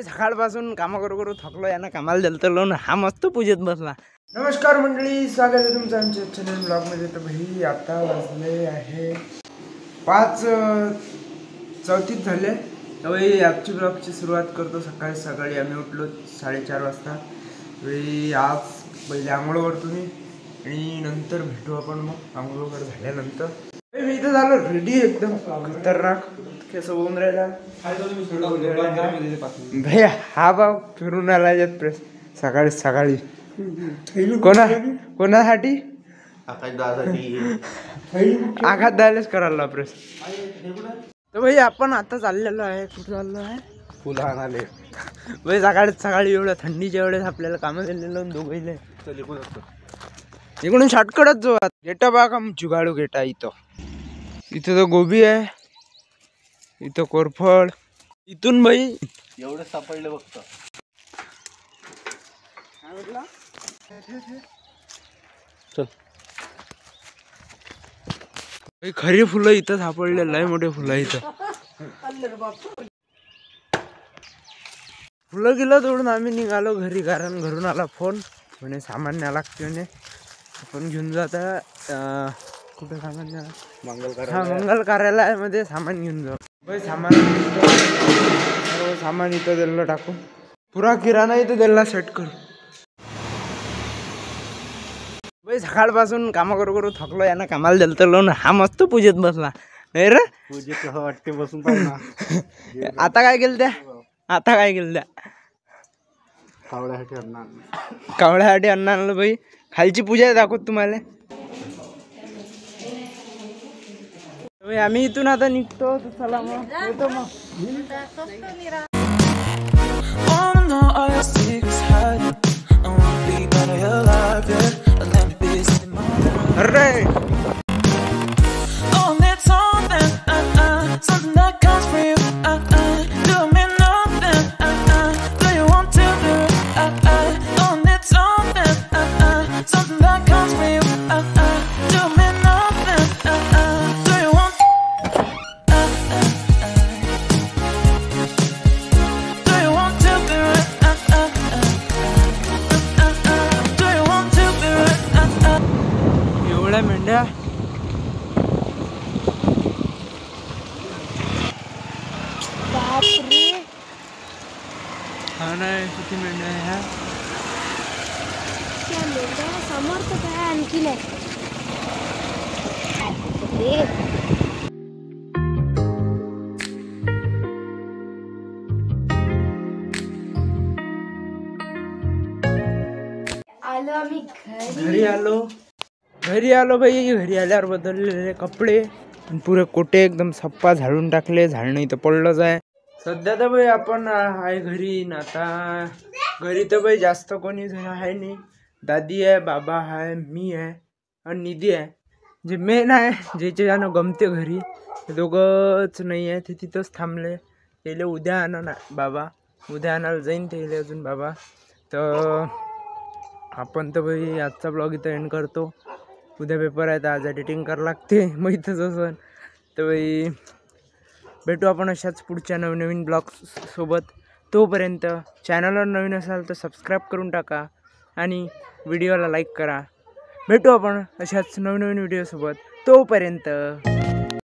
सकाळपासून काम करू थकलो यानं कामाला दिलं तर हा मस्त पूजेत बसला। नमस्कार मंडळी, स्वागत आहे तुमचं आमच्या चॅनल ब्लॉगमध्ये। तर भाई आता वाजले आहे 5:34 झाले। तर भाई आजची ब्लॉगची सुरुवात करतो। सकाळी आम्ही उठलो 4:30 वाजता। भाई आज पहिले आंघोळ करतो मी आणि नंतर भेटू आपण मग आंघोळ वगैरे झाल्यानंतर। मी इथं झालो रेडी एकदम खतरनाक केस होऊन राहिला भैया। हा भाव फिरून आला यात प्रेस सकाळी कोणासाठी आघात द्यायलाच करायला प्रेस। तर भाई आपण आता चाललेलो आहे, कुठे चाललो आहे? फुलं आणाले भाई। सकाळी एवढ्या थंडीच्या वेळेस आपल्याला कामं दिलेलं दोघीले इकडून शॉर्टकटच जो गेटा बाग जुगाडू गेटा। इथं तर गोबी आहे, इथं कोरफड, इथून भाई एवढे सापडले बघतो। चल खरी फुलं इथं सापडले, लय मोठे फुलं इथं। फुलं गेलं तोडून आम्ही निघालो घरी, कारण घरून आला फोन म्हणे सामान न्या लागते म्हणे। आपण घेऊन जाता कुठे सामान न्या? मंगल कार्यालयामध्ये सामान घेऊन जाऊ भाई। सामान इथं दिलं टाकून, पुरा किराणा इथं दिला सेट करू भाई। सकाळपासून काम करू थकलो यानं कामाला दिलं तर हा मस्त पूजेत बसला नाही रे? पूजेत वाटते बसून पाहिजे। आता काय केलं त्या कावळ्यासाठी अन्न आणलं भाई। खालची पूजा दाखवत तुम्हाला। आम्ही इथून आता निघतो, चला मग येतो मग। अरे मेंढ्या बापरे। हा नाही किती मेंढ्या आहे ह्या? समोर तर काय आणखी नाही। आलो आम्ही घरी आलो भाई। घरी आल्यावर बदललेले कपडे आणि पुरे कोटे एकदम सप्पा झाडून टाकले। झाडणं इथं पडलंच आहे सध्या। तर भाई आपण आहे घरी ना। आता घरी तर भाई जास्त कोणी आहे नाही। दादी आहे, बाबा आहे, मी आहे आणि निधी आहे। जे मेन आहे ज्याचे जाणं गमते घरी ते दोघंच नाही आहे, ते तिथंच थांबले। त्याला उद्या आणा ना बाबा, उद्या आणायला जाईन त्याला अजून बाबा। तर आपण तर भाई आजचा ब्लॉग इथं एंड करतो। उद्या पेपर आहे तर आज एडिटिंग करावं लागते माहीतच असं। तर भाई भेटू आपण अशाच पुढच्या नवीन ब्लॉग सोबत। तोपर्यंत चॅनलवर नवीन असाल तर सबस्क्राईब करून टाका आणि व्हिडिओला लाईक करा। भेटू आपण अशाच नवीन व्हिडिओसोबत। तोपर्यंत